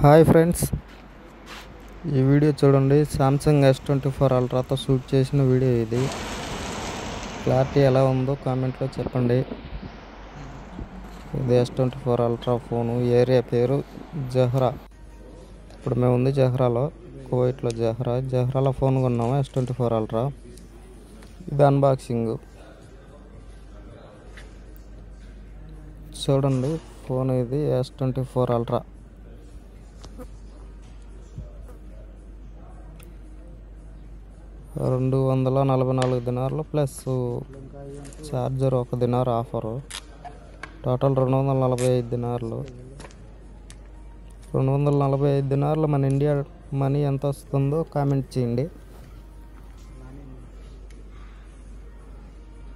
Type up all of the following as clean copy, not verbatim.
Hi friends, ఈ video చూడండి. Samsung S24 అల్ట్రాతో shoot చేసిన వీడియో ఇది. క్లారిటీ ఎలా ఉందో కామెంట్లో చెప్పండి. ఇది S24 అల్ట్రా ఫోను. ఏరియా పేరు జహ్రా. ఇప్పుడు మేము ఉంది జహ్రాలో, కువైట్లో జహ్రాలో ఫోన్ కొన్నాము. S24 ultra. ఇది అన్బాక్సింగ్ చూడండి. ఫోన్ ఇది S24 ultra. $244 plus charger $1 offer. Total $245. $245 మన ఇండియా మనీ ఎంత వస్తుందో కామెంట్ చేయండి.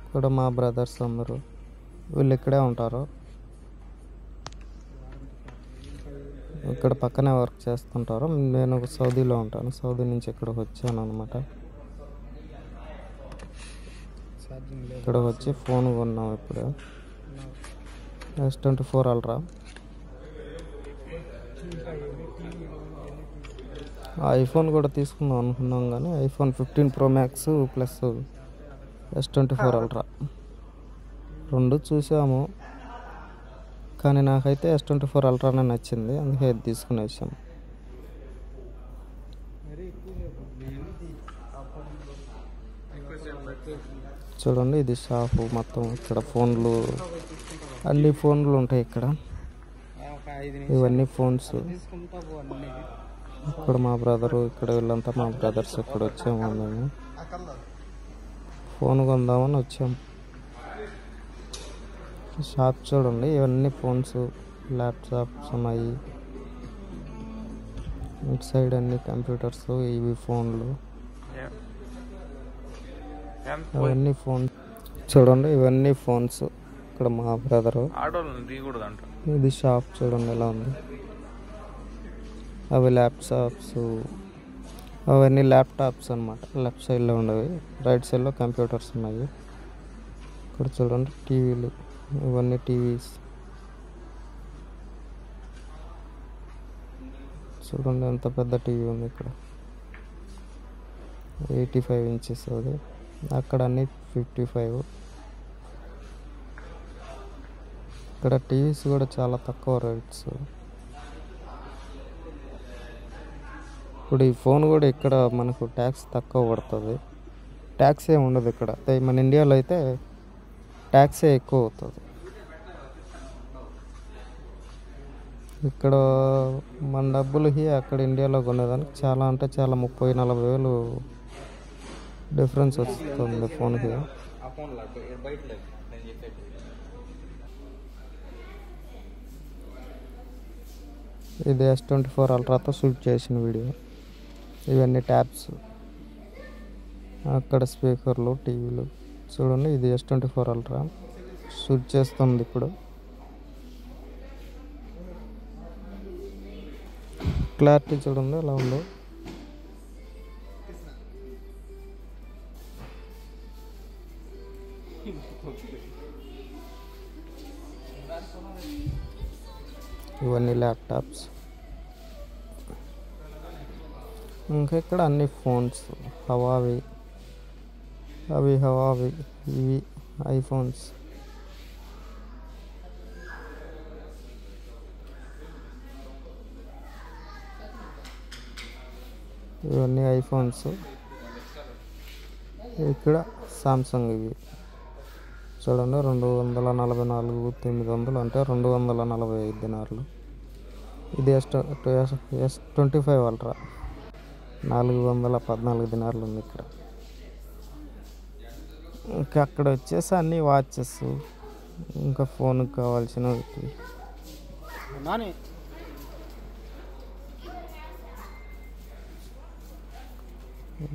ఇక్కడ మా బ్రదర్స్ అందరూ వీళ్ళు ఇక్కడే ఉంటారు. ఇక్కడ పక్కనే వర్క్ చేస్తుంటారు. నేను సౌదీలో ఉంటాను. సౌదీ నుంచి ఇక్కడికి వచ్చాను అనమాట. ఇక్కడ వచ్చి ఫోన్ కొన్నాం ఇప్పుడు. S24 ultra. ఐఫోన్ కూడా తీసుకుందాం అనుకున్నాం, కానీ iPhone 15 Pro Max plus S24 ultra రెండు చూసాము, కానీ నాకైతే S24 అల్ట్రానే నచ్చింది. అందుకే ఇది తీసుకుని వచ్చాము. చూడండి, ఇది షాపు మొత్తం. ఇక్కడ ఫోన్లు, అన్ని ఫోన్లు ఉంటాయి ఇక్కడ. ఇవన్నీ ఫోన్స్. ఇక్కడ మా బ్రదరు, ఇక్కడ వీళ్ళంతా మా బ్రదర్స్. ఇక్కడ వచ్చాము మేము ఫోన్ కొందామని వచ్చాము. షాప్ చూడండి, ఇవన్నీ ఫోన్స్, ల్యాప్టాప్స్ ఉన్నాయి. ఇటు సైడ్ అన్ని కంప్యూటర్స్, ఇవి ఫోన్లు, అవన్నీ ఫోన్స్ చూడండి. ఇవన్నీ ఫోన్స్. ఇక్కడ మా బ్రదరు. ఇది షాప్ చూడండి ఎలా ఉంది. అవి ల్యాప్టాప్స్, అవన్నీ ల్యాప్టాప్స్ అనమాట. లెఫ్ట్ సైడ్లో ఉండేవి, రైట్ సైడ్లో కంప్యూటర్స్ ఉన్నాయి. ఇక్కడ చూడండి టీవీలు, ఇవన్నీ టీవీస్. చూడండి ఎంత పెద్ద టీవీ ఉంది ఇక్కడ. 85 ఇంచెస్ అది. అక్కడ అన్ని 55. ఇక్కడ టీవీస్ కూడా చాలా తక్కువ రేట్స్. ఇప్పుడు ఈ ఫోన్ కూడా ఇక్కడ మనకు ట్యాక్స్ తక్కువ పడుతుంది. ట్యాక్స్ ఏమి ఉండదు ఇక్కడ. మన ఇండియాలో అయితే ట్యాక్సే ఎక్కువ అవుతుంది. ఇక్కడ మన డబ్బులకి అక్కడ ఇండియాలో కొనేదానికి చాలా అంటే చాలా 30-40 వేలు డిఫరెన్స్ వస్తుంది ఫోన్కి. ఇది S24 అల్ట్రాతో షూట్ చేసిన వీడియో. ఇవన్నీ ట్యాబ్స్, అక్కడ స్పీకర్లు, టీవీలు. చూడండి, ఇది S24 అల్ట్రా షూట్ చేస్తుంది ఇప్పుడు. క్లారిటీ చూడండి ఎలా ఉందో. ఇవన్నీ ల్యాప్టాప్స్. ఇంకా ఇక్కడ అన్ని ఫోన్స్, హవావి, అవి హవావి, ఇవి ఐఫోన్స్. ఇవన్నీ ఐఫోన్స్. ఇక్కడ సామ్సంగ్. ఇవి చూడండి, $244,900 అంటే $245. ఇది S25 అల్ట్రా. $414 ఉంది ఇక్కడ. ఇంకా అక్కడ వచ్చేసి అన్ని వాచెస్, ఇంకా ఫోన్కి కావాల్సినవి.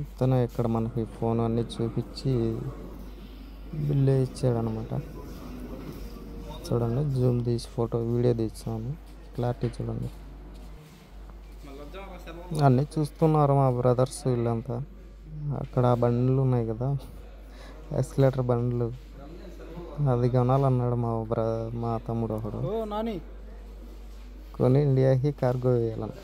ఇతను ఇక్కడ మనకి ఫోన్ అన్నీ చూపించి బిల్లు ఇచ్చాడనమాట. చూడండి, జూమ్ తీసి వీడియో తీసాము. క్లారిటీ చూడండి. అన్నీ చూస్తున్నారు మా బ్రదర్స్ వీళ్ళంతా. అక్కడ బండ్లు ఉన్నాయి కదా, ఎస్కలేటర్ బండ్లు, అది కొనాలన్నాడు మా తమ్ముడు ఒకడు. కొని ఇండియాకి కార్గో వేయాలంట.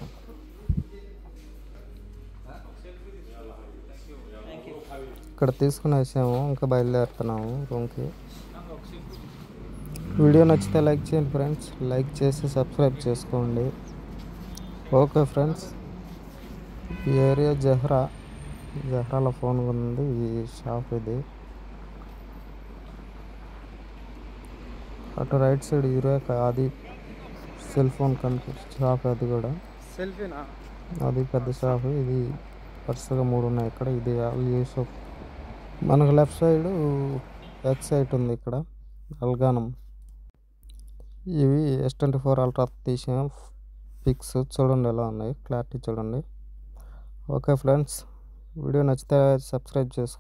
ఇక్కడ తీసుకుని వచ్చాము, ఇంకా బయలుదేరుతున్నాము రూమ్కి. వీడియో నచ్చితే లైక్ చేయండి ఫ్రెండ్స్, లైక్ చేసి సబ్స్క్రైబ్ చేసుకోండి. ఓకే ఫ్రెండ్స్, ఈ ఏరియా జహ్రాలో ఫోన్ ఉంది. ఈ షాప్ ఇది. అటు రైట్ సైడ్ యురేకా, అది సెల్ ఫోన్ షాప్. అది కూడా అది పెద్ద షాప్. ఇది వరుసగా 3 ఉన్నాయి ఇక్కడ. ఇది యూసఫ్. మనకు లెఫ్ట్ సైడ్ ఎక్సైట్ ఉంది, ఇక్కడ అల్గానం. ఇవి S24 అల్ట్రా తీసిన పిక్స్ చూడండి ఎలా ఉన్నాయి, క్లారిటీ చూడండి. ఓకే ఫ్రెండ్స్, వీడియో నచ్చితే సబ్స్క్రైబ్ చేసుకోండి.